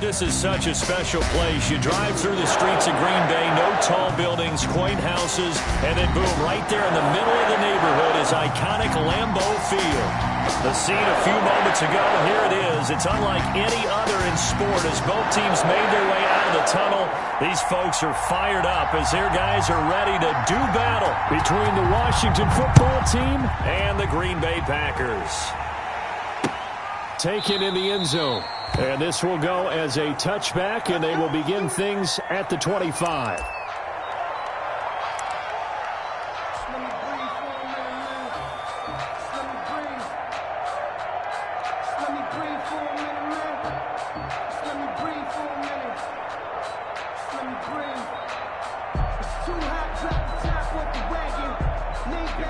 This is such a special place. You drive through the streets of Green Bay, no tall buildings, quaint houses, and then boom, right there in the middle of the neighborhood is iconic Lambeau Field. The scene a few moments ago, here it is. It's unlike any other in sport as both teams made their way out of the tunnel. These folks are fired up as their guys are ready to do battle between the Washington football team and the Green Bay Packers. Taken in the end zone. And this will go as a touchback, and they will begin things at the 25.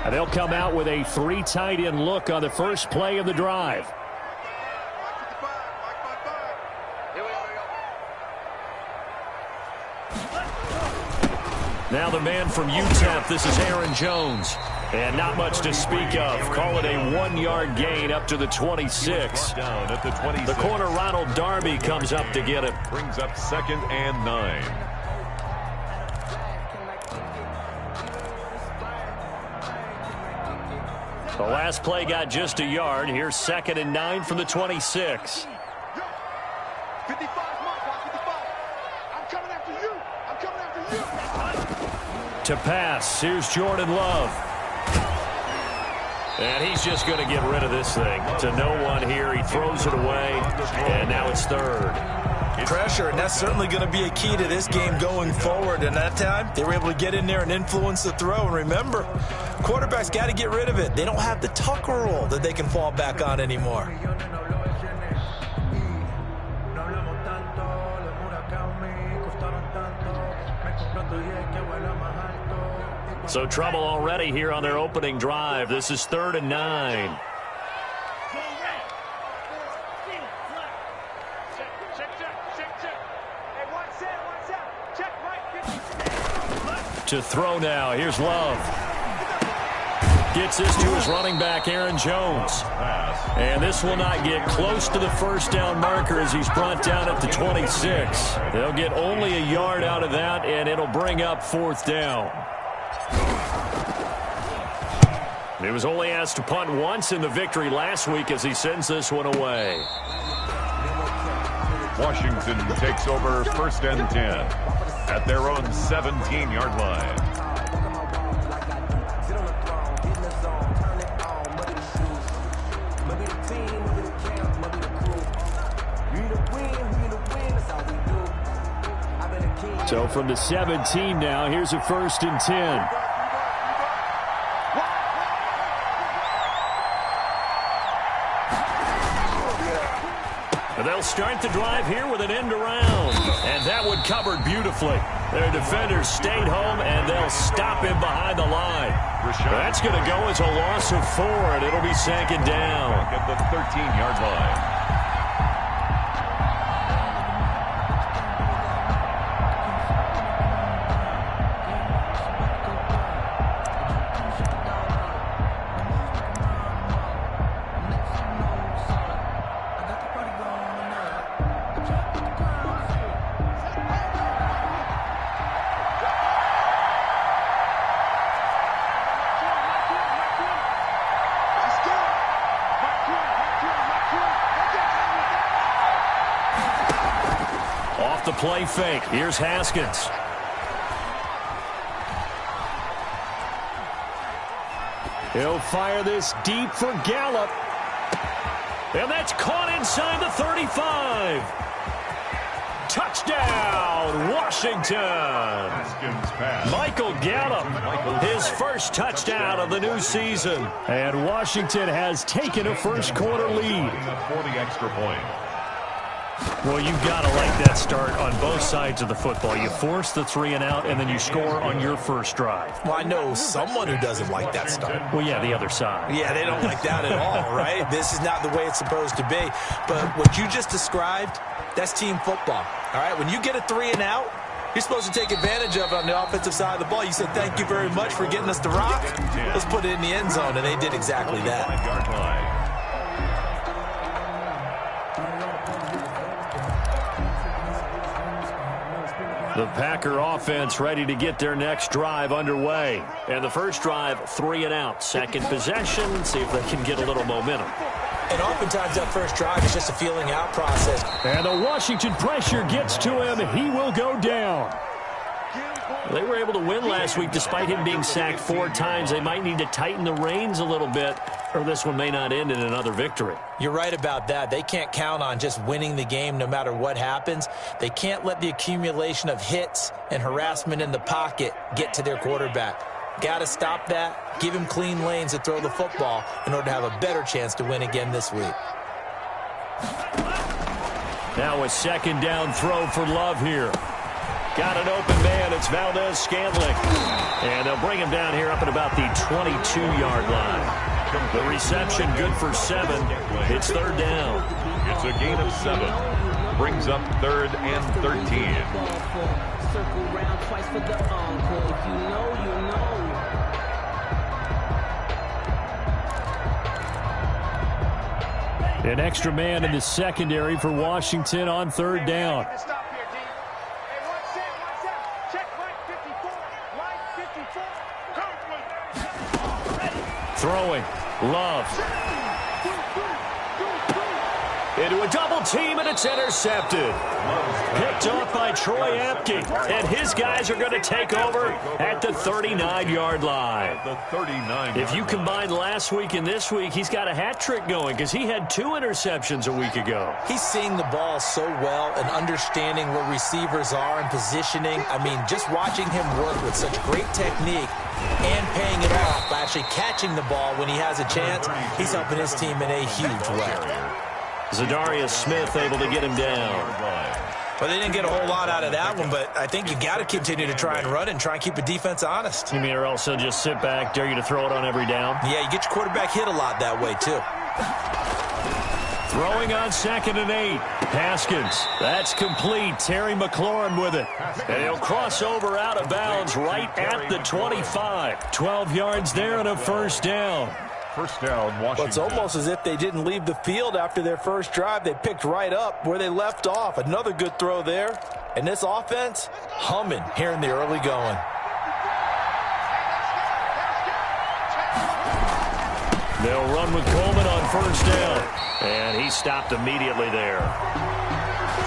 And they'll come out with a 3 tight end look on the first play of the drive. Now the man from UTEP, this is Aaron Jones. And not much to speak of. Call it a 1-yard gain up to the 26. Down at the 26. The corner, Ronald Darby, comes up to get it. Brings up 2nd and 9. The last play got just a yard. Here's 2nd and 9 from the 26. 55, Mark, 55. I'm coming after you. I'm coming after you. To pass, here's Jordan Love. And he's just going to get rid of this thing. To no one here, he throws it away, and now it's 3rd. Pressure, and that's certainly going to be a key to this game going forward. And that time, they were able to get in there and influence the throw. And remember, quarterbacks got to get rid of it. They don't have the tucker roll that they can fall back on anymore. So trouble already here on their opening drive. This is 3rd and 9. To throw now. Here's Love. Gets this to his running back, Aaron Jones. And this will not get close to the first down marker as he's brought down at the 26. They'll get only a yard out of that, and it'll bring up 4th down. He was only asked to punt once in the victory last week as he sends this one away. Washington takes over 1st and 10 at their own 17-yard line. So from the 17 now, here's a 1st and 10. They'll start the drive here with an end around. And that one covered beautifully. Their defenders stayed home, and they'll stop him behind the line. That's going to go as a loss of 4, and it'll be 2nd down. At the 13-yard line. The play fake. Here's Haskins. He'll fire this deep for Gallup. And that's caught inside the 35. Touchdown, Washington. Michael Gallup, his first touchdown of the new season. And Washington has taken a first-quarter lead. For the extra point. Well, you've got to like that start on both sides of the football. You force the 3 and out, and then you score on your first drive. Well, I know someone who doesn't like that start. Well, yeah, the other side. Yeah, they don't like that at all, right? This is not the way it's supposed to be. But what you just described, that's team football, all right? When you get a 3 and out, you're supposed to take advantage of it on the offensive side of the ball. You said, thank you very much for getting us the rock. Let's put it in the end zone, and they did exactly that. The Packer offense ready to get their next drive underway. And the first drive, 3 and out. Second possession, see if they can get a little momentum. And oftentimes that first drive is just a feeling out process. And the Washington pressure gets to him. He will go down. They were able to win last week despite him being sacked 4 times. They might need to tighten the reins a little bit, or this one may not end in another victory. You're right about that. They can't count on just winning the game no matter what happens. They can't let the accumulation of hits and harassment in the pocket get to their quarterback. Got to stop that, give him clean lanes to throw the football in order to have a better chance to win again this week. Now a second down throw for Love here. Got an open man. It's Valdez-Scantling. And they'll bring him down here up at about the 22-yard line. The reception good for 7. It's third down. It's a gain of 7. Brings up 3rd and 13. Circle round twice for the encore. If you know, you know. An extra man in the secondary for Washington on third down. Throwing. Love. Into a double team, and it's intercepted. Picked off by Troy Apke. And his guys are going to take over at the 39-yard line. If you combine last week and this week, he's got a hat trick going because he had 2 interceptions a week ago. He's seeing the ball so well and understanding where receivers are and positioning. I mean, just watching him work with such great technique and paying it off by actually catching the ball when he has a chance, he's helping his team in a huge way. Zadarius Smith able to get him down. Well, they didn't get a whole lot out of that one, but I think you got to continue to try and run it and try and keep the defense honest. You mean, or else they'll just sit back, dare you to throw it on every down? Yeah, you get your quarterback hit a lot that way, too. Throwing on 2nd and 8. Haskins. That's complete. Terry McLaurin with it. And he'll cross over out of bounds right at the 25. 12 yards there and a first down. First down, Washington. Well, it's almost as if they didn't leave the field after their first drive. They picked right up where they left off. Another good throw there. And this offense, humming here in the early going. They'll run with Coleman on first down. And he stopped immediately there.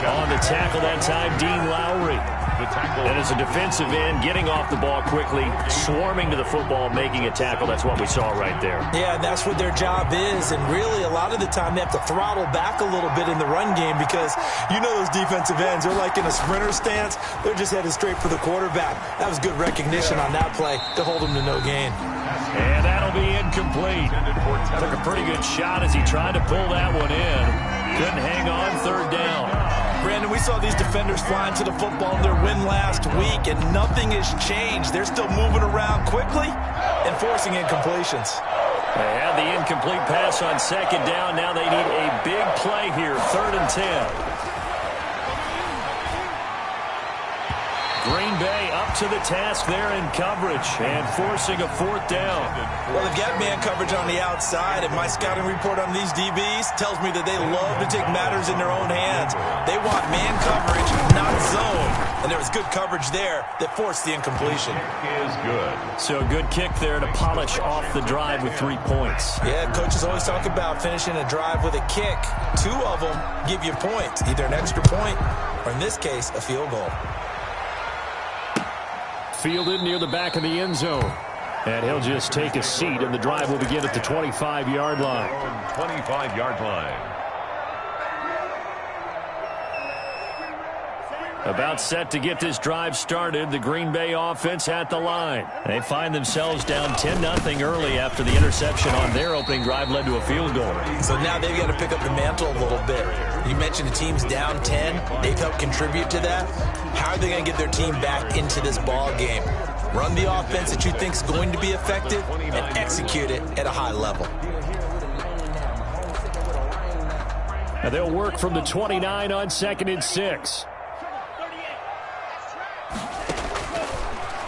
On the tackle that time, Dean Lowry. And as a defensive end, getting off the ball quickly, swarming to the football, making a tackle. That's what we saw right there. Yeah, that's what their job is. And really, a lot of the time, they have to throttle back a little bit in the run game because you know those defensive ends, they're like in a sprinter stance. They're just headed straight for the quarterback. That was good recognition on that play to hold him to no gain. And that'll be incomplete. Took a pretty good shot as he tried to pull that one in. Couldn't hang on third down. Brandon, we saw these defenders flying to the football in their win last week, and nothing has changed. They're still moving around quickly and forcing incompletions. They had the incomplete pass on 2nd down. Now they need a big play here, 3rd and 10. Green Bay up to the task there in coverage and forcing a 4th down. Well, they've got man coverage on the outside, and my scouting report on these DBs tells me that they love to take matters in their own hands. They want man coverage, not zone. And there was good coverage there that forced the incompletion. Is good. So a good kick there to polish off the drive with 3 points. Yeah, coaches always talk about finishing a drive with a kick. 2 of them give you points, either an extra point or, in this case, a field goal. Fielded near the back of the end zone. And he'll just take a seat, and the drive will begin at the 25-yard line. 25-yard line. About set to get this drive started, the Green Bay offense at the line. They find themselves down 10-0 early after the interception on their opening drive led to a field goal. So now they've got to pick up the mantle a little bit. You mentioned the team's down 10. They've helped contribute to that. How are they going to get their team back into this ball game? Run the offense that you think is going to be effective and execute it at a high level. And they'll work from the 29 on 2nd and 6.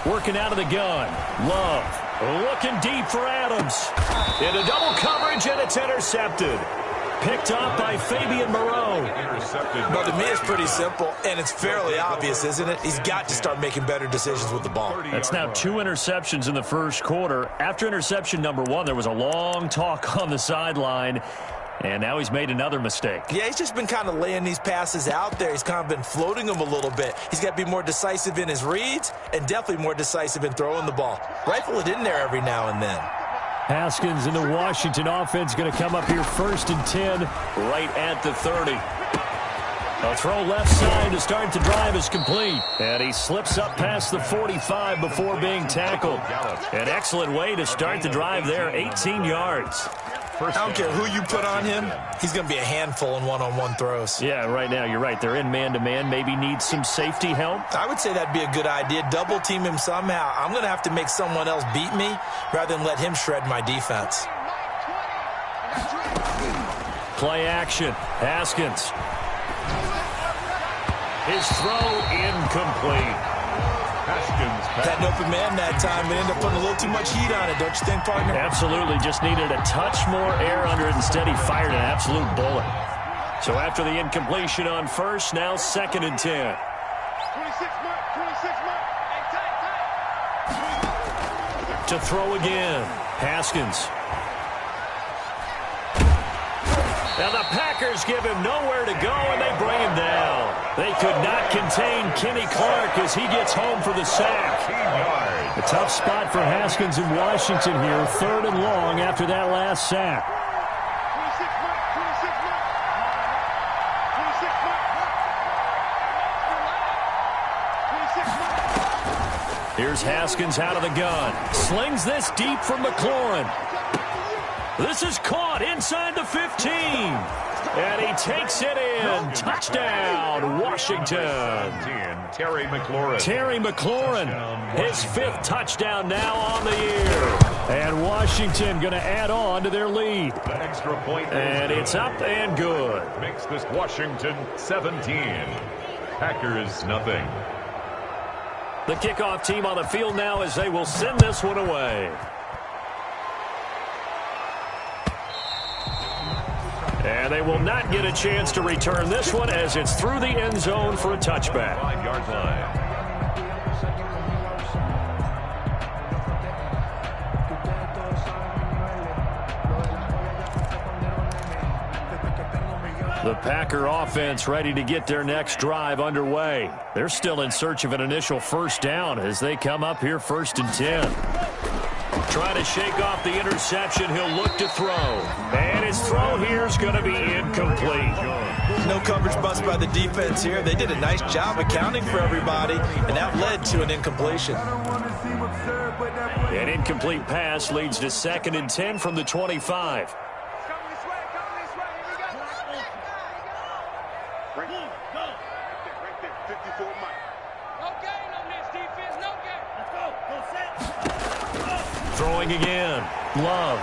Working out of the gun. Love looking deep for Adams. Into double coverage, and it's intercepted. Picked up by Fabian Moreau. Well, to me, it's pretty simple, and it's fairly obvious, isn't it? He's got to start making better decisions with the ball. That's now 2 interceptions in the first quarter. After interception number 1, there was a long talk on the sideline, and now he's made another mistake. Yeah, he's just been kind of laying these passes out there. He's kind of been floating them a little bit. He's got to be more decisive in his reads and definitely more decisive in throwing the ball. Rifle it in there every now and then. Haskins and the Washington offense going to come up here 1st and 10 right at the 30. A throw left side to start the drive is complete. And he slips up past the 45 before being tackled. An excellent way to start the drive there, 18 yards. I don't care who you put on him, he's going to be a handful in one-on-one throws. Yeah, right now, you're right. They're in man-to-man. Maybe needs some safety help. I would say that'd be a good idea. Double team him somehow. I'm going to have to make someone else beat me rather than let him shred my defense. Play action. Haskins. His throw incomplete. Had an open man that time, but ended up putting a little too much heat on it, don't you think, partner? Absolutely. Just needed a touch more air under it. Instead, he fired an absolute bullet. So after the incompletion on first, now 2nd and 10. 26 mark. To throw again. Haskins. Now the Packers give him nowhere to go, and they bring him down. They could not contain Kenny Clark as he gets home for the sack. A tough spot for Haskins in Washington here, 3rd and long after that last sack. 26 mark. Here's Haskins out of the gun. Slings this deep for McLaurin. This is caught inside the 15. And he takes it in. Touchdown, Washington. Terry McLaurin. Terry McLaurin, his 5th touchdown now on the year. And Washington going to add on to their lead. The extra point. And it's up and good. Makes this Washington 17. Packers nothing. The kickoff team on the field now as they will send this one away. And they will not get a chance to return this one as it's through the end zone for a touchback. 5-yard line. The Packer offense ready to get their next drive underway. They're still in search of an initial first down as they come up here 1st and 10. Trying to shake off the interception. He'll look to throw. And his throw here is going to be incomplete. No coverage bust by the defense here. They did a nice job accounting for everybody, and that led to an incompletion. An incomplete pass leads to 2nd and 10 from the 25. Throwing again. Love.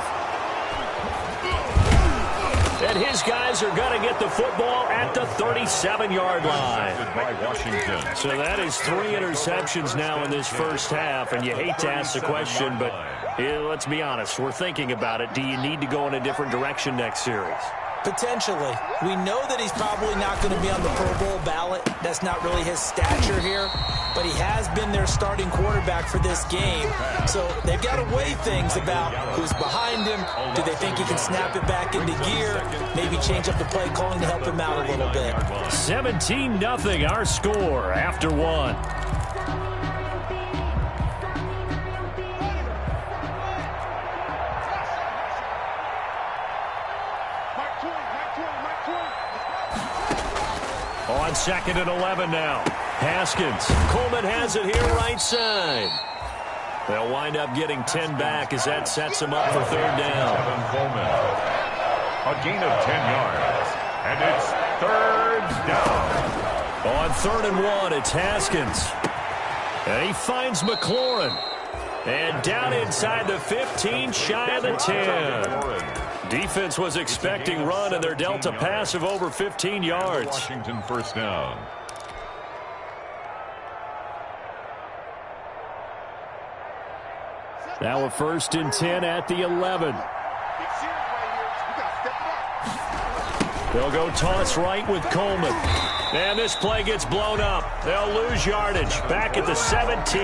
And his guys are going to get the football at the 37-yard line. By Washington. So that is 3 interceptions now in this first half, and you hate to ask the question, but let's be honest. We're thinking about it. Do you need to go in a different direction next series? Potentially. We know that he's probably not going to be on the Pro Bowl ballot. That's not really his stature here. But he has been their starting quarterback for this game. So they've got to weigh things about who's behind him. Do they think he can snap it back into gear? Maybe change up the play calling to help him out a little bit. 17-0 our score after 1. On 2nd and 11 now. Haskins. Coleman has it here right side. They'll wind up getting 10 back as that sets them up for 3rd down. Coleman. A gain of 10 yards. And it's 3rd down. On 3rd and 1, it's Haskins. And he finds McLaurin. And down inside the 15, shy of the 10. Defense was expecting run, and they're dealt a pass of over 15 yards. Washington 1st down. Now a 1st and 10 at the 11. They'll go toss right with Coleman. And this play gets blown up. They'll lose yardage. Back at the 17.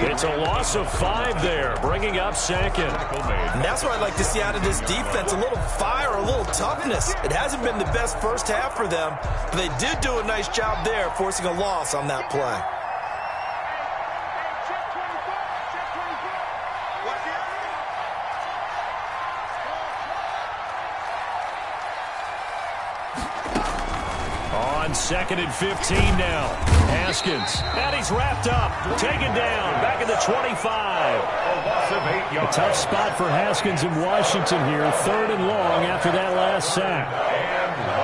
It's a loss of 5 there, bringing up second. And that's what I'd like to see out of this defense, a little fire, a little toughness. It hasn't been the best first half for them, but they did do a nice job there, forcing a loss on that play. On 2nd and 15 now. Haskins. And he's wrapped up. Taken down. Back at the 25. A tough spot for Haskins in Washington here. 3rd and long after that last sack. And long.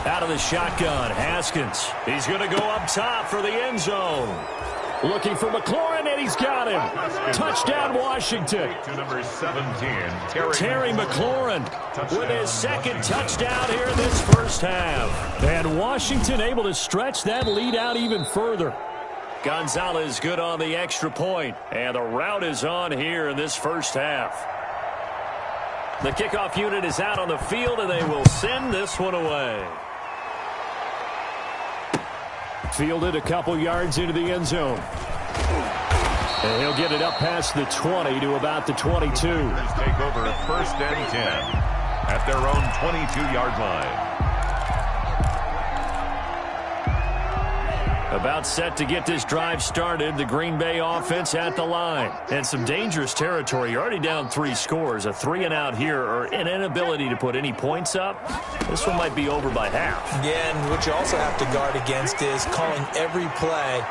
Out of the shotgun, Haskins. He's going to go up top for the end zone. Looking for McLaurin, and he's got him. Touchdown, Washington. To number 17, Terry McLaurin with his 2nd touchdown here in this first half. And Washington able to stretch that lead out even further. Gonzalez good on the extra point, and the route is on here in this first half. The kickoff unit is out on the field, and they will send this one away. Fielded a couple yards into the end zone. And he'll get it up past the 20 to about the 22. Take over 1st and 10 at their own 22-yard line. About set to get this drive started. The Green Bay offense at the line. And some dangerous territory. You're already down 3 scores. A 3-and-out here or an inability to put any points up. This one might be over by half. Yeah, and what you also have to guard against is calling every play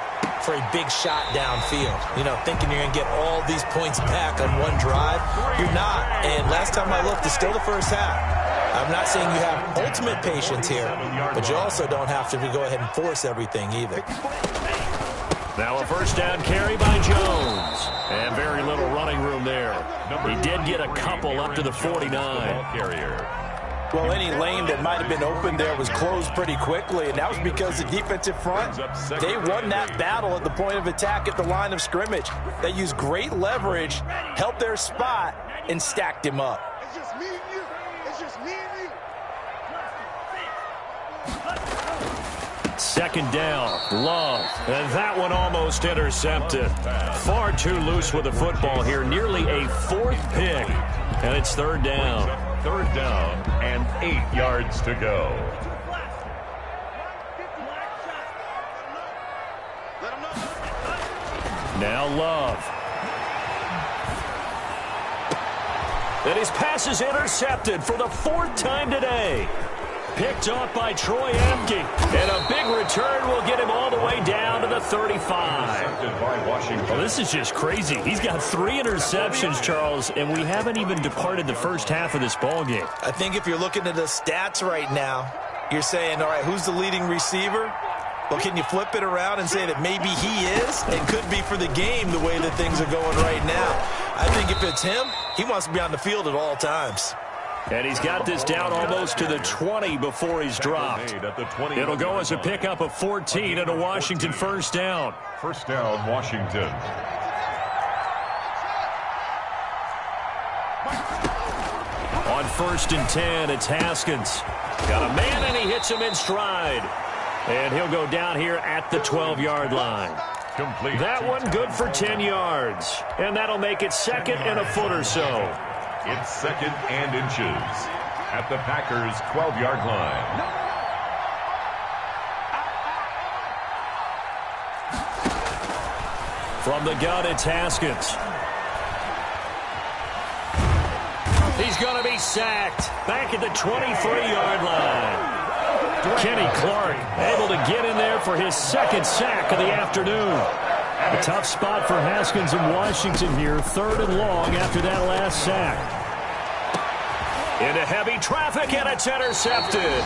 for a big shot downfield. You know, thinking you're going to get all these points back on one drive. You're not. And last time I looked, it's still the first half. I'm not saying you have ultimate patience here, but you also don't have to go ahead and force everything either. Now a first down carry by Jones. And very little running room there. He did get a couple up to the 49. Well, any lane that might have been open there was closed pretty quickly, and that was because the defensive front, they won that battle at the point of attack at the line of scrimmage. They used great leverage, helped their spot, and stacked him up. It's just me and you. It's just me and you. 2nd down, Love. And that one almost intercepted. Far too loose with the football here. Nearly a 4th pick. And it's 3rd down. 3rd down and 8 yards to go. Now Love. And his pass is intercepted for the 4th time today. Picked off by Troy Apke. And a big return will get him all the way down to the 35. Well, this is just crazy. He's got 3 interceptions, Charles, and we haven't even departed the first half of this ballgame. I think if you're looking at the stats right now, you're saying, all right, who's the leading receiver? Well, can you flip it around and say that maybe he is and could be for the game the way that things are going right now? I think if it's him, he wants to be on the field at all times. And he's got this down almost to the 20 before he's dropped. It'll go as a pickup of 14 and a Washington first down. First down, Washington. On 1st and 10, it's Haskins. Got a man, and he hits him in stride. And he'll go down here at the 12-yard line. Complete. That one good for 10 yards. And that'll make it 2nd and a foot or so. It's 2nd and inches at the Packers' 12-yard line. From the gun, it's Haskins. He's going to be sacked back at the 23-yard line. Kenny Clark able to get in there for his 2nd sack of the afternoon. A tough spot for Haskins in Washington here. 3rd and long after that last sack. Into heavy traffic, and it's intercepted.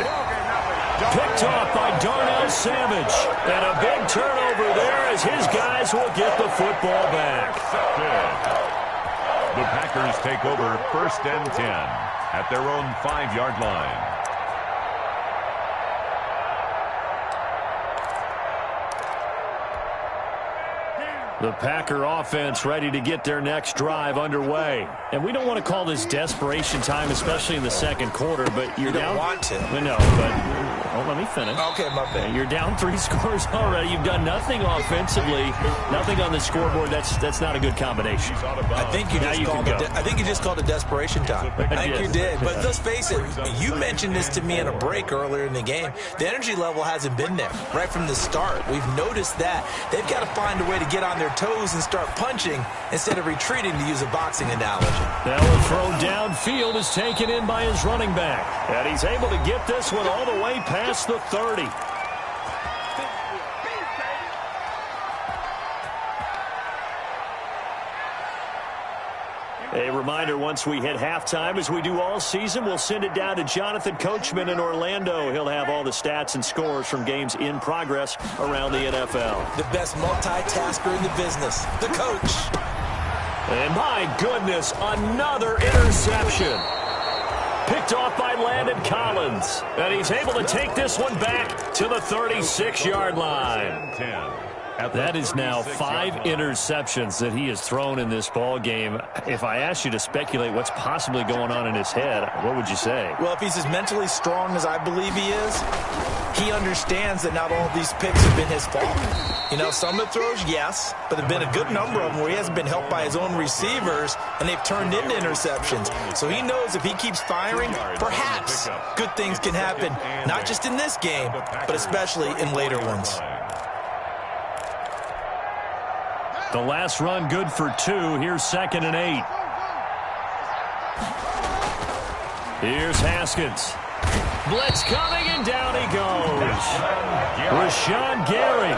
Picked off by Darnell Savage. And a big turnover there as his guys will get the football back. The Packers take over 1st and 10 at their own 5-yard line. The Packer offense ready to get their next drive underway. And we don't want to call this desperation time, especially in the second quarter, but you're down. You don't want to. No, but let me finish. Okay, my bad. You're down 3 scores already. You've done nothing offensively, nothing on the scoreboard. That's not a good combination. I think you just called it desperation time. I think you did. But let's face it, you mentioned this to me in a break earlier in the game. The energy level hasn't been there right from the start. We've noticed that. They've got to find a way to get on their toes and start punching instead of retreating, to use a boxing analogy. Now a throw downfield is taken in by his running back. And he's able to get this one all the way past the 30. A reminder, once we hit halftime, as we do all season, we'll send it down to Jonathan Coachman in Orlando. He'll have all the stats and scores from games in progress around the NFL. The best multitasker in the business, the coach. And my goodness, another interception. Picked off by Landon Collins. And he's able to take this one back to the 36-yard line. That is now 5 interceptions that he has thrown in this ball game. If I asked you to speculate what's possibly going on in his head, what would you say? Well, if he's as mentally strong as I believe he is, he understands that not all of these picks have been his fault. You know, some of the throws, yes, but there have been a good number of them where he hasn't been helped by his own receivers, and they've turned into interceptions. So he knows if he keeps firing, perhaps good things can happen, not just in this game, but especially in later ones. The last run good for 2. Here's 2nd and 8. Here's Haskins. Blitz coming, and down he goes. Rashawn Gary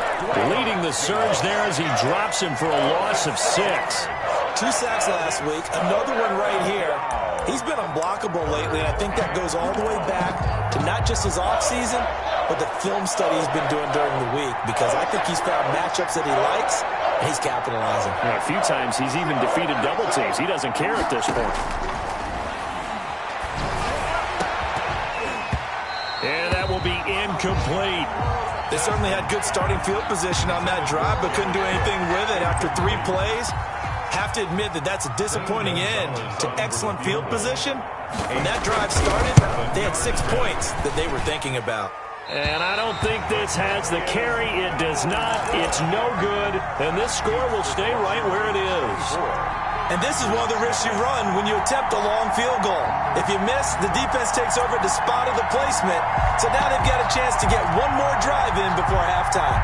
leading the surge there as he drops him for a loss of 6. 2 sacks last week, another one right here. He's been unblockable lately, and I think that goes all the way back to not just his offseason, but the film study he's been doing during the week, because I think he's found matchups that he likes, and he's capitalizing. A few times he's even defeated double teams. He doesn't care at this point. And that will be incomplete. They certainly had good starting field position on that drive, but couldn't do anything with it after 3 plays. Have to admit that that's a disappointing end to excellent field position. When that drive started, they had 6 points that they were thinking about. And I don't think this has the carry. It does not. It's no good. And this score will stay right where it is. And this is one of the risks you run when you attempt a long field goal. If you miss, the defense takes over the spot of the placement. So now they've got a chance to get one more drive in before halftime.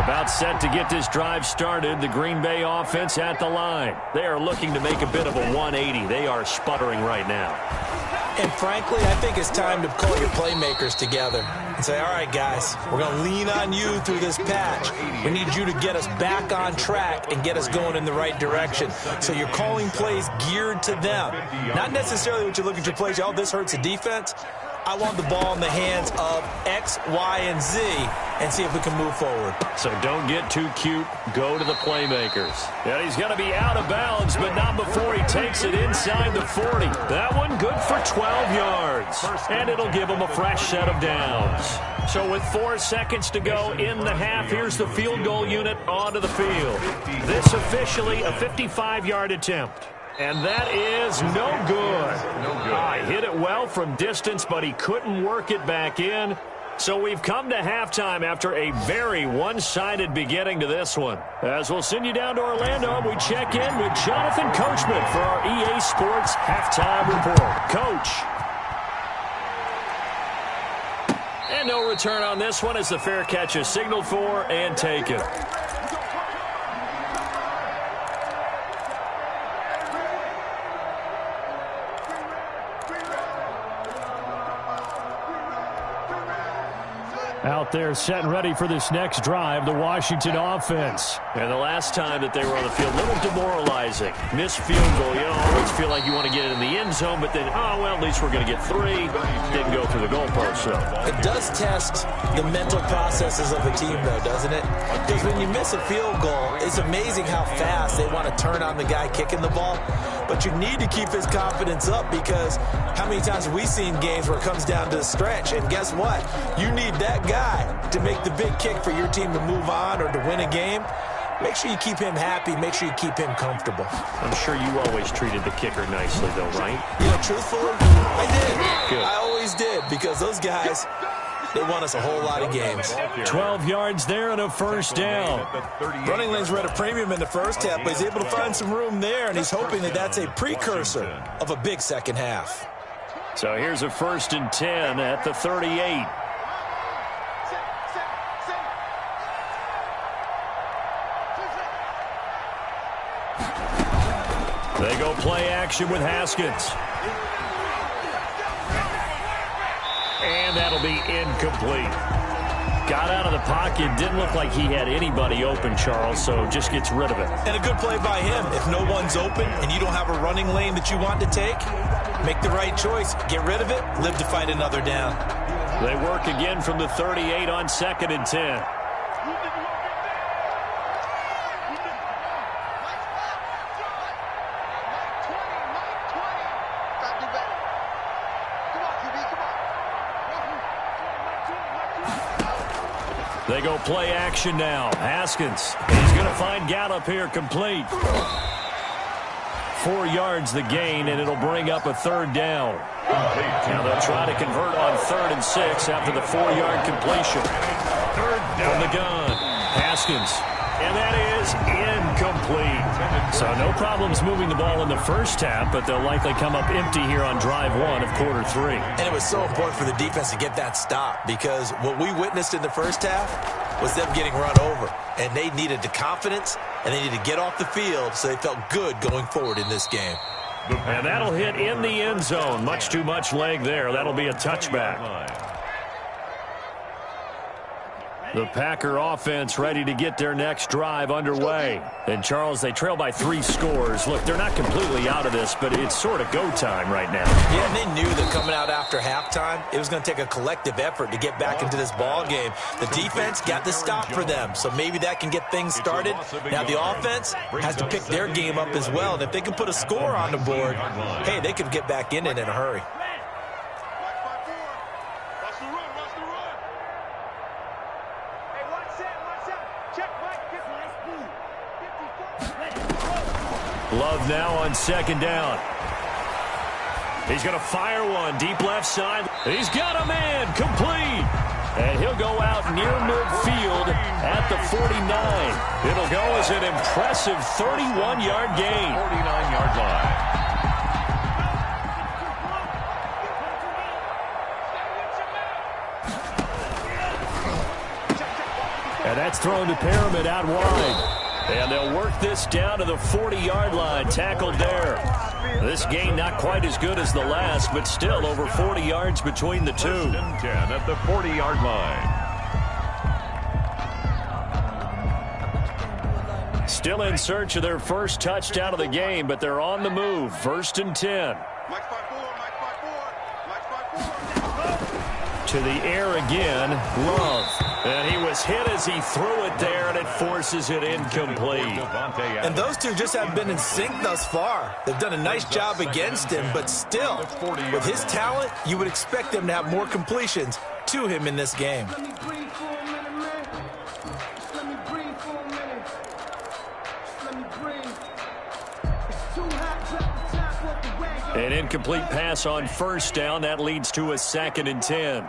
About set to get this drive started, the Green Bay offense at the line. They are looking to make a bit of a 180. They are sputtering right now. And frankly, I think it's time to call your playmakers together and say, all right, guys, we're going to lean on you through this patch. We need you to get us back on track and get us going in the right direction. So you're calling plays geared to them. Not necessarily what you look at your plays, oh, this hurts the defense. I want the ball in the hands of X, Y, and Z and see if we can move forward. So don't get too cute. Go to the playmakers. And he's going to be out of bounds, but not before he takes it inside the 40. That one good for 12 yards. And it'll give him a fresh set of downs. So with 4 seconds to go in the half, here's the field goal unit onto the field. This officially a 55-yard attempt. And that is no good. Hit it well from distance, but he couldn't work it back in. So we've come to halftime after a very one-sided beginning to this one. As we'll send you down to Orlando, we check in with Jonathan Coachman for our EA Sports Halftime Report. Coach. And no return on this one as the fair catch is signaled for and taken. Out there set and ready for this next drive, the Washington offense. And the last time that they were on the field, a little demoralizing. Missed field goal. You always feel like you want to get it in the end zone, but then, at least we're going to get 3. Didn't go through the goalpost, though. It does test the mental processes of a team, though, doesn't it? Because when you miss a field goal, it's amazing how fast they want to turn on the guy kicking the ball. But you need to keep his confidence up, because how many times have we seen games where it comes down to the stretch? And guess what? You need that guy to make the big kick for your team to move on or to win a game. make sure you keep him happy. Make sure you keep him comfortable. I'm sure you always treated the kicker nicely, though, right? You know, truthfully, I did. Good. I always did, because those guys, they won us a whole lot of games. 12 yards there and a first down. Running lanes were at a premium in the first half, but he's able to find some room there, and he's hoping that that's a precursor of a big second half. So here's a 1st and 10 at the 38. They go play action with Haskins. And that'll be incomplete. Got out of the pocket. Didn't look like he had anybody open, Charles, so just gets rid of it. And a good play by him. If no one's open and you don't have a running lane that you want to take, make the right choice. Get rid of it. Live to fight another down. They work again from the 38 on 2nd and 10. They go play action now. Haskins. He's going to find Gallup here complete. 4 yards the gain, and it'll bring up a 3rd down. Now they'll try to convert on 3rd and 6 after the 4-yard completion. From the gun. Haskins. And that is incomplete. So no problems moving the ball in the first half, but they'll likely come up empty here on drive 1 of quarter 3. And it was so important for the defense to get that stop, because what we witnessed in the first half was them getting run over. And they needed the confidence, and they needed to get off the field so they felt good going forward in this game. And that'll hit in the end zone. Much too much leg there. That'll be a touchback. The Packer offense ready to get their next drive underway. And, Charles, they trail by 3 scores. Look, they're not completely out of this, but it's sort of go time right now. Yeah, and they knew that coming out after halftime, it was going to take a collective effort to get back into this ball game. The defense got the stop for them, so maybe that can get things started. Now the offense has to pick their game up as well. And if they can put a score on the board, hey, they can get back in it in a hurry. Love now on 2nd down. He's going to fire one deep left side. He's got a man complete. And he'll go out near midfield at the 49. It'll go as an impressive 31-yard gain. 49-yard line. And that's thrown to Pyramid out wide. And they'll work this down to the 40-yard line. Tackled there. This gain not quite as good as the last, but still over 40 yards between the two. 1st and 10 at the 40-yard line. Still in search of their first touchdown of the game, but they're on the move. 1st and 10. To the air again, Love. And he was hit as he threw it there, and it forces it incomplete. And those two just haven't been in sync thus far. They've done a nice job against him, but still, with his talent, you would expect them to have more completions to him in this game. An incomplete pass on 1st down. That leads to a 2nd and 10.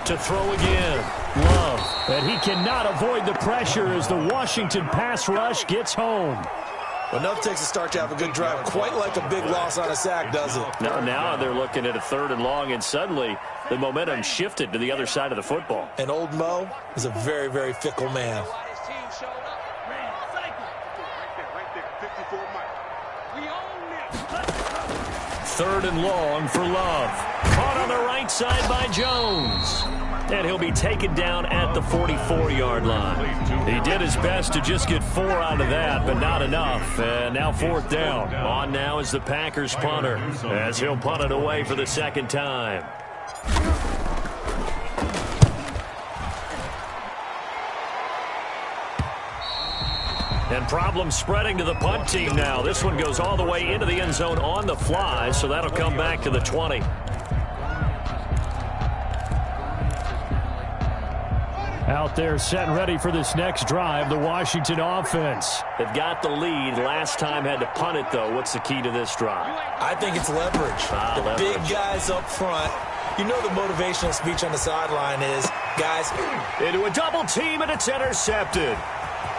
To throw again. Love. And he cannot avoid the pressure as the Washington pass rush gets home. Well, enough takes a start to have a good drive. Quite like a big loss on a sack, does it? Now they're looking at a 3rd and long, and suddenly the momentum shifted to the other side of the football. And old Mo is a very, very fickle man. 3rd and long for Love. Caught on the right side by Jones. And he'll be taken down at the 44-yard line. He did his best to just get 4 out of that, but not enough. And now 4th down. On now is the Packers punter, as he'll punt it away for the 2nd time. And problems spreading to the punt team now. This one goes all the way into the end zone on the fly, so that'll come back to the 20. Out there set and ready for this next drive, the Washington offense. They've got the lead. Last time had to punt it, though. What's the key to this drive? I think it's leverage. Big guys up front. You know the motivational speech on the sideline is, guys, into a double team, and it's intercepted.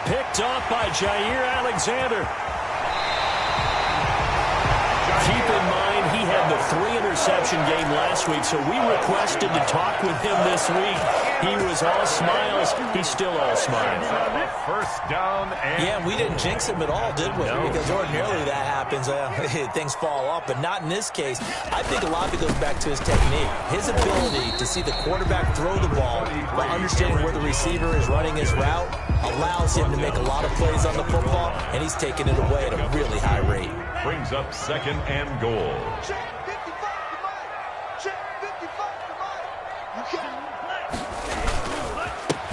Picked off by Jair Alexander. Keep in mind, he had the 3-interception game last week, so we requested to talk with him this week. He was all smiles. He's still all smiles. First down and... Yeah, we didn't jinx him at all, did we? No. Because ordinarily that happens. Things fall off, but not in this case. I think a lot of it goes back to his technique. His ability to see the quarterback throw the ball by understanding where the receiver is running his route allows him to make a lot of plays on the football, and he's taking it away at a really high rate. Brings up second and goal. Check 55 to Mike. Check 55 to Mike. You can't.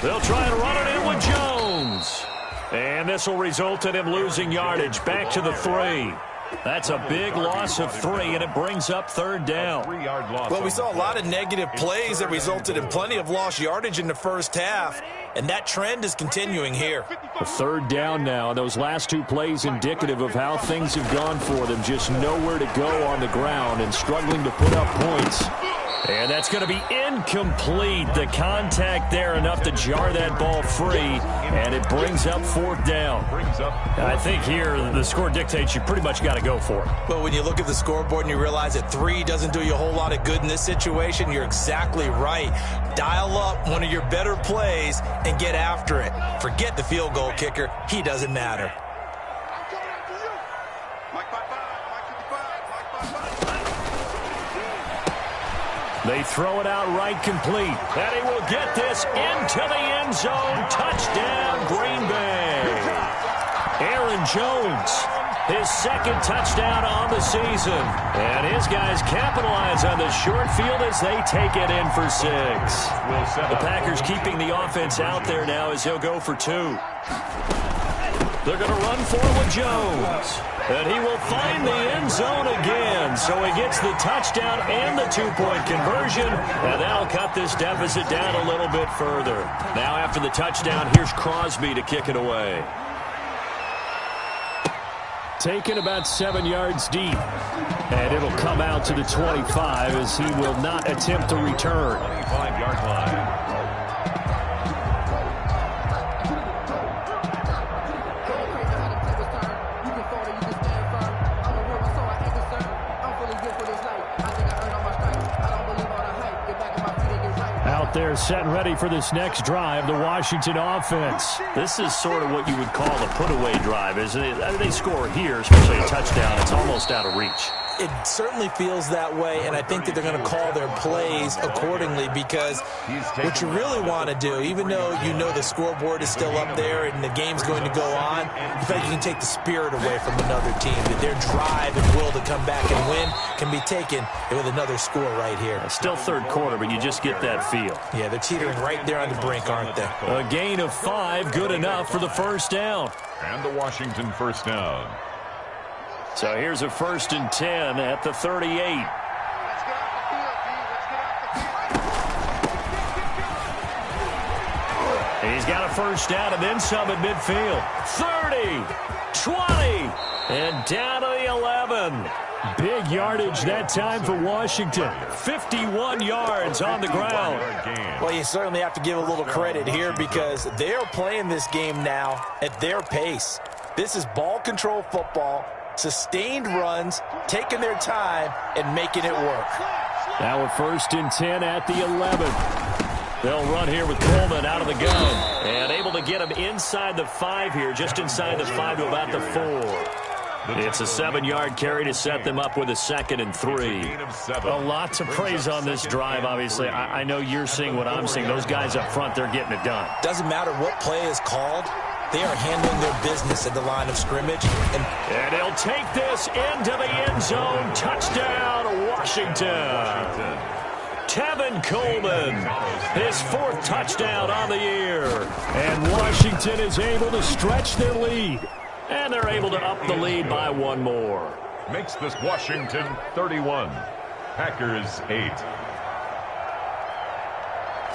They'll try and run it in with Jones. And this will result in him losing yardage. Back to the 3. That's a big loss of 3, and it brings up third down. Well, we saw a lot of negative plays that resulted in plenty of lost yardage in the first half, and that trend is continuing here. A third down now. Those last 2 plays indicative of how things have gone for them. Just nowhere to go on the ground and struggling to put up points. And that's going to be incomplete. The contact there enough to jar that ball free, and it brings up fourth down. I think here the score dictates you pretty much got to go for it. Well, when you look at the scoreboard and you realize that 3 doesn't do you a whole lot of good in this situation, you're exactly right. Dial up one of your better plays and get after it. Forget the field goal kicker. He doesn't matter. I'm coming after you. Mike 55, Mike 55, Mike 55. They throw it out right complete. And he will get this into the end zone. Touchdown, Green Bay. Aaron Jones, his second touchdown on the season. And his guys capitalize on the short field as they take it in for 6. The Packers keeping the offense out there now as he'll go for 2. They're going to run for with Jones. And he will find the end zone again. So he gets the touchdown and the 2-point conversion. And that'll cut this deficit down a little bit further. Now after the touchdown, here's Crosby to kick it away. Taken about 7 yards deep. And it'll come out to the 25 as he will not attempt to return. 25-yard line. They're set and ready for this next drive, the Washington offense. This is sort of what you would call a put-away drive, isn't it? I mean, they score here, especially a touchdown. It's almost out of reach. It certainly feels that way, and I think that they're going to call their plays accordingly because what you really want to do, even though you know the scoreboard is still up there and the game's going to go on, in fact, you can take the spirit away from another team. That their drive and will to come back and win can be taken with another score right here. Still third quarter, but you just get that feel. Yeah, they're teetering right there on the brink, aren't they? A gain of 5, good enough for the first down. And the Washington first down. So here's a 1st and 10 at the 38. Let's get off the field, D. Let's get off the field. He's got a first down and then some at midfield. 30, 20, and down to the 11. Big yardage that time for Washington. 51 yards on the ground. Well, you certainly have to give a little credit here because they're playing this game now at their pace. This is ball control football. Sustained runs, taking their time, and making it work. Now a 1st and 10 at the 11. They'll run here with Coleman out of the gun. And able to get him inside the 5 here, just inside the 5 to about the 4. It's a 7-yard carry to set them up with a 2nd and 3. A lot to praise on this drive, obviously. I know you're seeing what I'm seeing. Those guys up front, they're getting it done. Doesn't matter what play is called. They are handling their business at the line of scrimmage. And he'll take this into the end zone. Touchdown, Washington. Tevin Coleman, his 4th touchdown on the year. And Washington is able to stretch their lead. And they're able to up the lead by 1 more. Makes this Washington 31. Packers 8.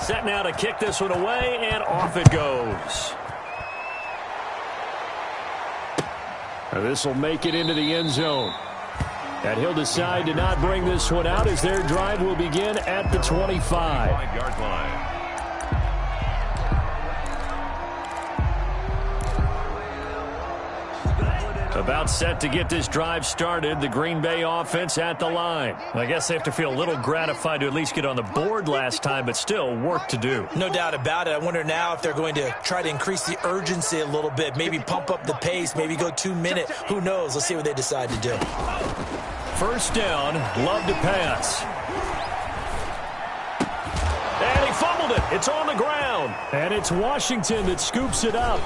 Set now to kick this one away, and off it goes. This will make it into the end zone. And he'll decide to not bring this one out as their drive will begin at the 25. 5-yard line. About set to get this drive started, the Green Bay offense at the line. I guess they have to feel a little gratified to at least get on the board last time, but still work to do. No doubt about it. I wonder now if they're going to try to increase the urgency a little bit, maybe pump up the pace, maybe go 2-minute. Who knows? Let's see what they decide to do. First down, Love to pass. And he fumbled it. It's on the ground. And it's Washington that scoops it up.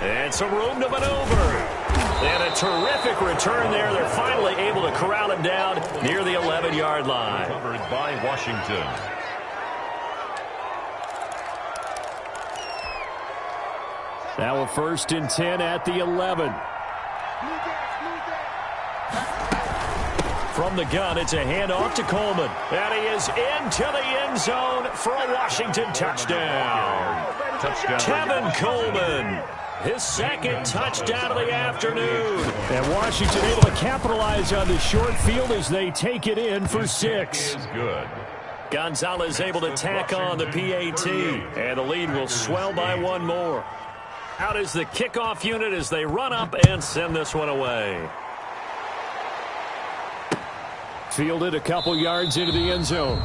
And some room to maneuver. And a terrific return there. They're finally able to corral him down near the 11-yard line. Covered by Washington. Now a 1st and 10 at the 11. From the gun, it's a handoff to Coleman. And he is into the end zone for a Washington touchdown. Tevin Coleman. His 2nd touchdown of the afternoon. And Washington able to capitalize on the short field as they take it in for 6. Good. Gonzalez able to tack on the PAT. And the lead will swell by 1 more. Out is the kickoff unit as they run up and send this one away. Fielded a couple yards into the end zone.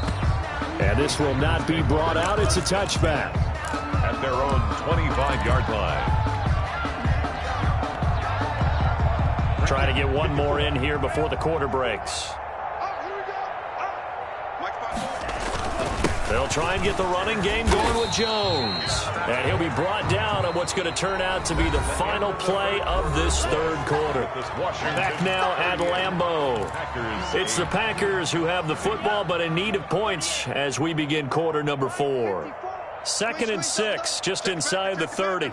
And this will not be brought out. It's a touchback. At their own 25-yard line. Trying to get 1 more in here before the quarter breaks. They'll try and get the running game going with Jones. And he'll be brought down on what's going to turn out to be the final play of this 3rd quarter. Back now at Lambeau. It's the Packers who have the football but in need of points as we begin quarter number 4. 2nd and 6, just inside the 30.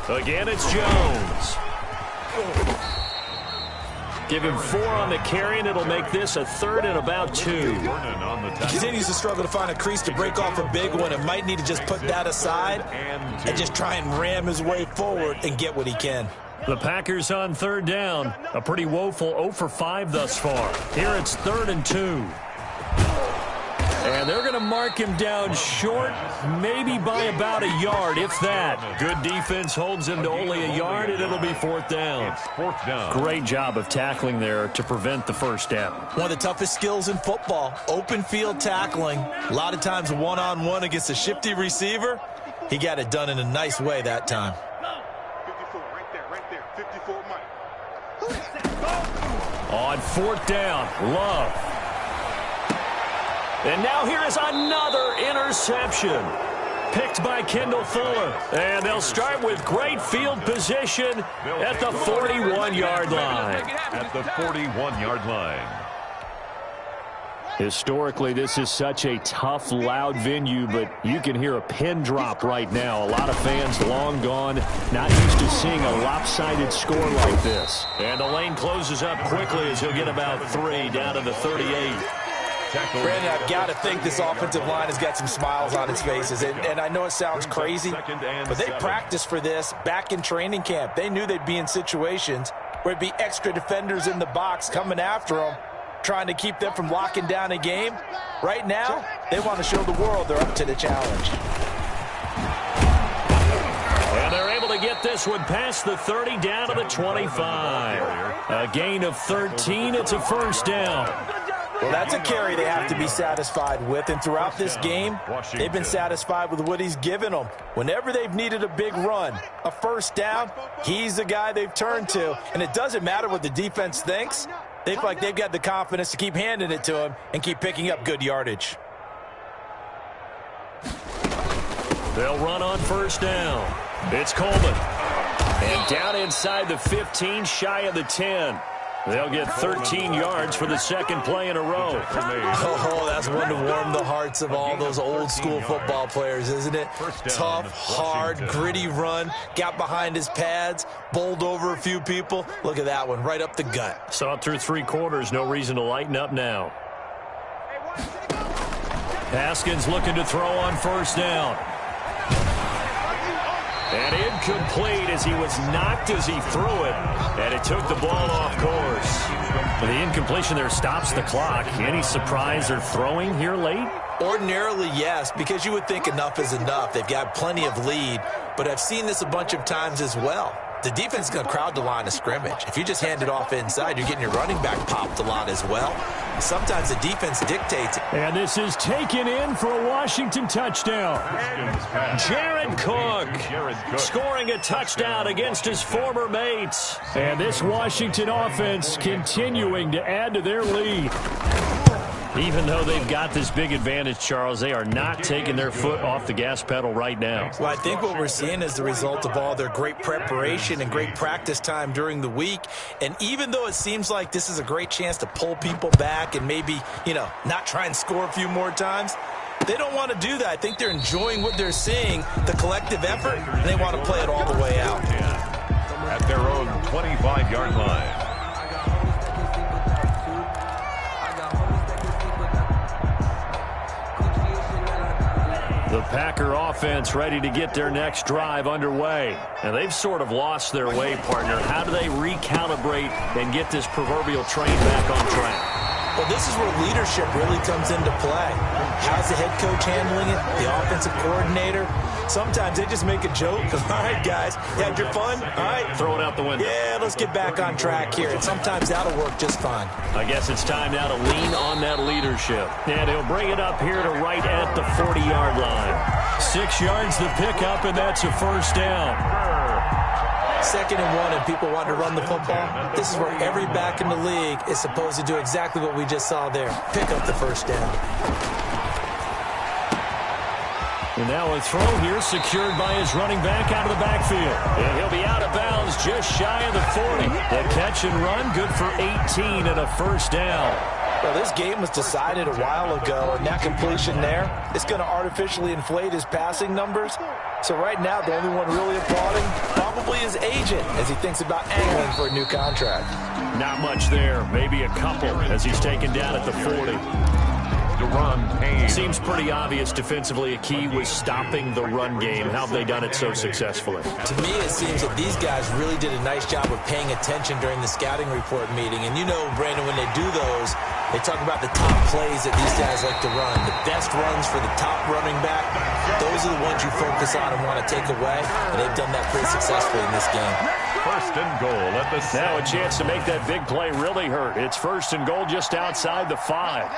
Again, it's Jones. Give him 4 on the carry, and it'll make this a 3rd and about 2. He continues to struggle to find a crease to break off a big one and might need to just put that aside and just try and ram his way forward and get what he can. The Packers on 3rd down. A pretty woeful 0 for 5 thus far. Here it's 3rd and 2. And they're going to mark him down short, maybe by about a yard, if that. Good defense holds him to only a yard, and it'll be 4th down. It's 4th down. Great job of tackling there to prevent the 1st down. One of the toughest skills in football, open field tackling. A lot of times one-on-one against a shifty receiver. He got it done in a nice way that time. 54, right there. 54, Mike. On 4th down, Love. And now here is another interception. Picked by Kendall Fuller. And they'll start with great field position at the 41-yard line. At the 41-yard line. Historically, this is such a tough, loud venue, but you can hear a pin drop right now. A lot of fans long gone, not used to seeing a lopsided score like this. And the lane closes up quickly as he'll get about 3 down to the 38. Brandon, I've got to think this offensive line has got some smiles on its faces. And I know it sounds crazy, but they practiced for this back in training camp. They knew they'd be in situations where it'd be extra defenders in the box coming after them, trying to keep them from locking down a game. Right now, they want to show the world they're up to the challenge. And they're able to get this one past the 30 down to the 25. A gain of 13. It's a 1st down. Well, that's a carry they have to be satisfied with, and throughout this game, they've been satisfied with what he's given them. Whenever they've needed a big run, a 1st down, he's the guy they've turned to, and it doesn't matter what the defense thinks. They feel like they've got the confidence to keep handing it to him and keep picking up good yardage. They'll run on 1st down. It's Coleman. And down inside the 15, shy of the 10. They'll get 13 yards for the second play in a row. Oh, that's one to warm the hearts of all those old-school football players, isn't it? Tough, hard, gritty run, got behind his pads, bowled over a few people. Look at that one, right up the gut. Saw it through 3 quarters, no reason to lighten up now. Haskins looking to throw on first down. And incomplete as he was knocked as he threw it. And it took the ball off course. The incompletion there stops the clock. Any surprise they're throwing here late? Ordinarily, yes, because you would think enough is enough. They've got plenty of lead, but I've seen this a bunch of times as well. The defense is going to crowd the line of scrimmage. If you just hand it off inside, you're getting your running back popped a lot as well. Sometimes the defense dictates it. And this is taken in for a Washington touchdown. Jared Cook scoring a touchdown against his former mates. And this Washington offense continuing to add to their lead. Even though they've got this big advantage, Charles, they are not taking their foot off the gas pedal right now. Well, I think what we're seeing is the result of all their great preparation and great practice time during the week. And even though it seems like this is a great chance to pull people back and maybe, not try and score a few more times, they don't want to do that. I think they're enjoying what they're seeing, the collective effort, and they want to play it all the way out. At their own 25-yard line. The Packer offense ready to get their next drive underway. And they've sort of lost their way, partner. How do they recalibrate and get this proverbial train back on track? Well, this is where leadership really comes into play. How's the head coach handling it? The offensive coordinator? Sometimes they just make a joke. All right, guys, you had your fun? All right. Throw it out the window. Yeah, let's get back on track here. And sometimes that'll work just fine. I guess it's time now to lean on that leadership. And he'll bring it up here to right at the 40-yard line. 6 yards the pickup, and that's a first down. 2nd and 1, and people want to run the football. This is where every back in the league is supposed to do exactly what we just saw there. Pick up the first down. And now a throw here secured by his running back out of the backfield. And he'll be out of bounds just shy of the 40. The catch and run good for 18 and a first down. Well, this game was decided a while ago, and that completion there is going to artificially inflate his passing numbers. So right now, the only one really applauding probably his agent as he thinks about angling for a new contract. Not much there, maybe a couple as he's taken down at the 40. Seems pretty obvious defensively a key was stopping the run game. How have they done it so successfully? To me, it seems that these guys really did a nice job of paying attention during the scouting report meeting. And you know, Brandon, when they do those, they talk about the top plays that these guys like to run. The best runs for the top running back, those are the ones you focus on and want to take away. And they've done that pretty successfully in this game. 1st and goal at the 7. Now a chance to make that big play really hurt. It's 1st and goal just outside the 5.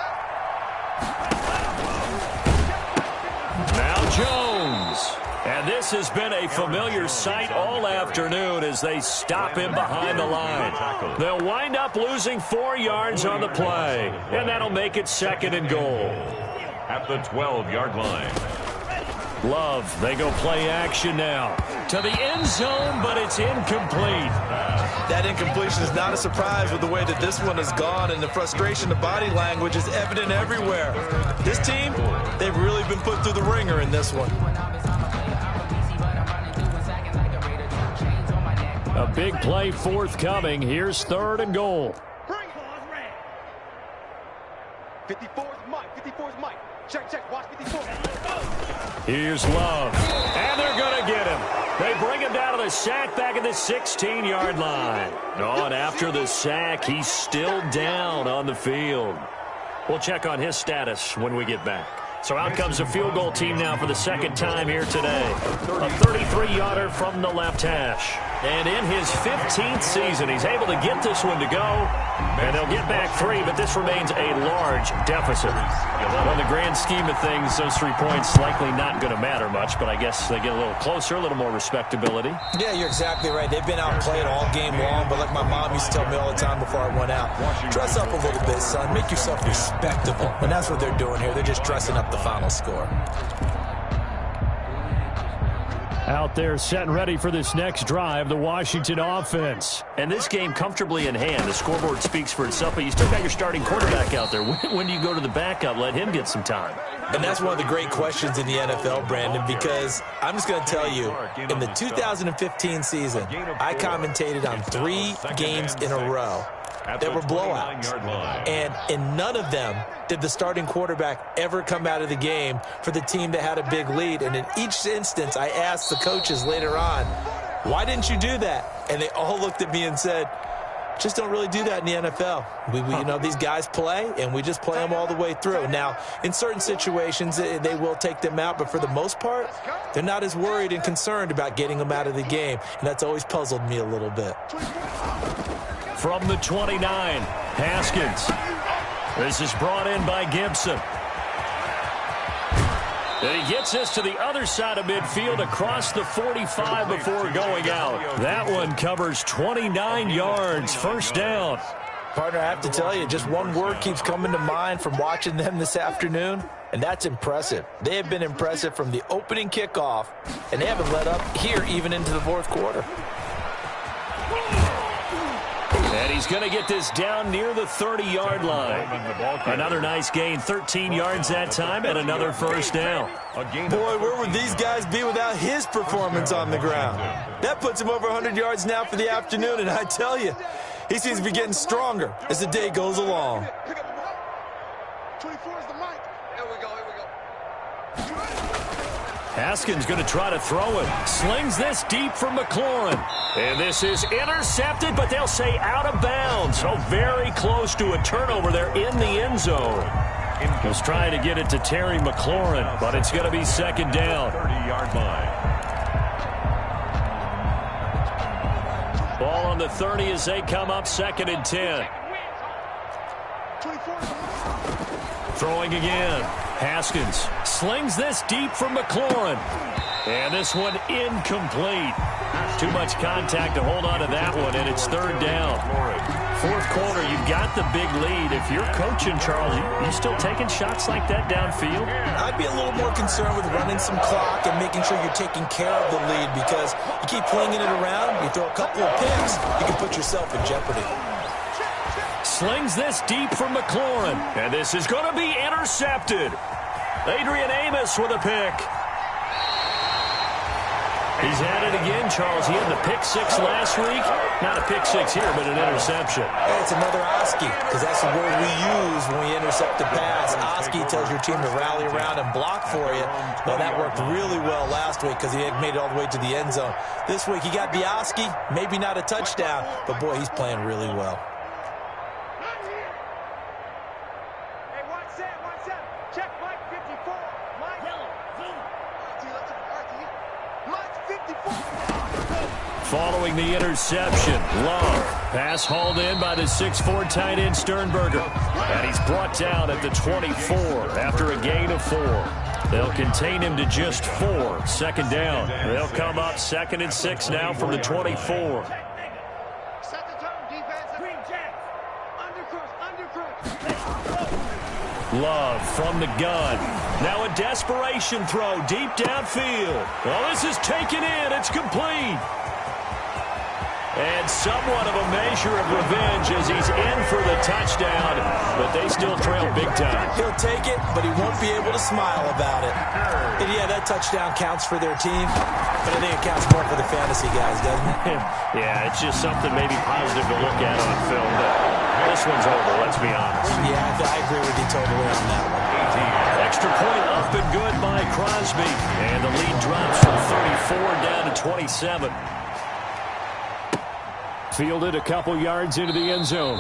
Now Jones. And this has been a familiar sight all afternoon as they stop him behind the line. They'll wind up losing 4 yards on the play. And that'll make it 2nd and goal. At the 12-yard line. Love, they go play action now. To the end zone, but it's incomplete. That incompletion is not a surprise with the way that this one has gone, and the frustration of body language is evident everywhere. This team, they've really been put through the ringer in this one. A big play forthcoming. Here's 3rd and goal. 54 is Mike. 54 is Mike. Check. Watch 54. Here's Love. And they're going to get him. They bring him down to the sack back at the 16-yard line. Oh, and after the sack, he's still down on the field. We'll check on his status when we get back. So out comes a field goal team now for the 2nd time here today. A 33-yarder from the left hash. And in his 15th season, he's able to get this one to go. And they'll get back 3, but this remains a large deficit. On the grand scheme of things, those 3 points likely not going to matter much, but I guess they get a little closer, a little more respectability. Yeah, you're exactly right. They've been outplayed all game long, but like my mom used to tell me all the time before I went out, dress up a little bit, son. Make yourself respectable. And that's what they're doing here. They're just dressing up the final score. Out there set and ready for this next drive, the Washington offense. And this game comfortably in hand. The scoreboard speaks for itself, but you still got your starting quarterback out there. When do you go to the backup? Let him get some time. And that's one of the great questions in the NFL, Brandon, because I'm just going to tell you, in the 2015 season, I commentated on 3 games in a row that were blowouts. And in none of them did the starting quarterback ever come out of the game for the team that had a big lead. And in each instance, I asked the coaches later on, why didn't you do that? And they all looked at me and said, just don't really do that in the NFL. You know, these guys play, and we just play them all the way through. Now, in certain situations, they will take them out, but for the most part, they're not as worried and concerned about getting them out of the game, and that's always puzzled me a little bit. From the 29, Haskins. This is brought in by Gibson. And he gets this to the other side of midfield across the 45 before going out. That one covers 29 yards, first down. Partner, I have to tell you, just one word keeps coming to mind from watching them this afternoon, and that's impressive. They have been impressive from the opening kickoff, and they haven't let up here even into the fourth quarter. And he's going to get this down near the 30-yard line. Another nice gain, 13 yards that time, and another first down. Boy, where would these guys be without his performance on the ground? That puts him over 100 yards now for the afternoon, and I tell you, he seems to be getting stronger as the day goes along. 24 is the mic. Here we go, here we go. Haskins going to try to throw it. Slings this deep for McLaurin. And this is intercepted, but they'll say out of bounds. So very close to a turnover there in the end zone. Was trying to get it to Terry McLaurin, but it's going to be second down. 30-yard line. Ball on the 30 as they come up, second and 10. Throwing again. Haskins slings this deep for McLaurin. And this one incomplete. Too much contact to hold on to that one, and it's third down. Fourth quarter, you've got the big lead. If you're coaching, Charles, you still taking shots like that downfield? I'd be a little more concerned with running some clock and making sure you're taking care of the lead, because you keep flinging it around, you throw a couple of picks, you can put yourself in jeopardy. Slings this deep for McLaurin. And this is going to be intercepted. Adrian Amos with a pick. He's at it again, Charles. He had the pick six last week. Not a pick six here, but an interception. Hey, it's another Oski, because that's the word we use when we intercept a pass. Oski tells your team to rally around and block for you. Well, that worked really well last week because he had made it all the way to the end zone. This week, he got the Oski, maybe not a touchdown, but boy, he's playing really well. Following the interception, Love. Pass hauled in by the 6'4" tight end Sternberger. And he's brought down at the 24 after a gain of 4. They'll contain him to just 4. Second down. They'll come up second and 6 now from the 24. Love from the gun. Now a desperation throw deep downfield. Well, this is taken in. It's complete. And somewhat of a measure of revenge as he's in for the touchdown, but they still trail big time. He'll take it, but he won't be able to smile about it. And yeah, that touchdown counts for their team, but I think it counts more for the fantasy guys, doesn't it? Yeah, it's just something maybe positive to look at on film, but this one's over, let's be honest. Yeah, I agree with you totally on that one. Extra point up and good by Crosby, and the lead drops from 34 down to 27. Fielded a couple yards into the end zone.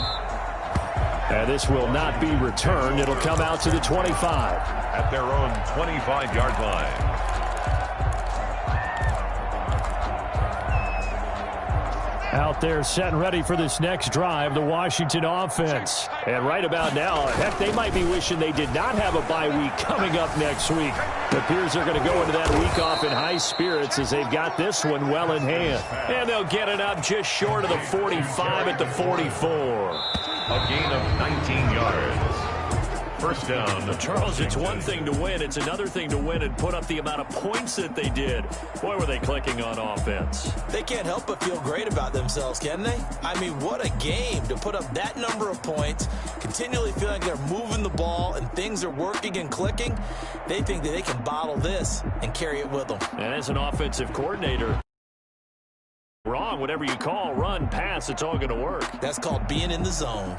And this will not be returned. It'll come out to the 25. At their own 25-yard line. Out there set and ready for this next drive, the Washington offense. And right about now, heck, they might be wishing they did not have a bye week coming up next week. It appears they're going to go into that week off in high spirits as they've got this one well in hand. And they'll get it up just short of the 45 at the 44. A gain of 19 yards. first down. Charles, it's one thing to win. It's another thing to win and put up the amount of points that they did. Boy, were they clicking on offense. They can't help but feel great about themselves, can they? I mean, what a game to put up that number of points, continually feeling like they're moving the ball and things are working and clicking. They think that they can bottle this and carry it with them. And as an offensive coordinator, wrong, whatever you call, run, pass, it's all going to work. That's called being in the zone.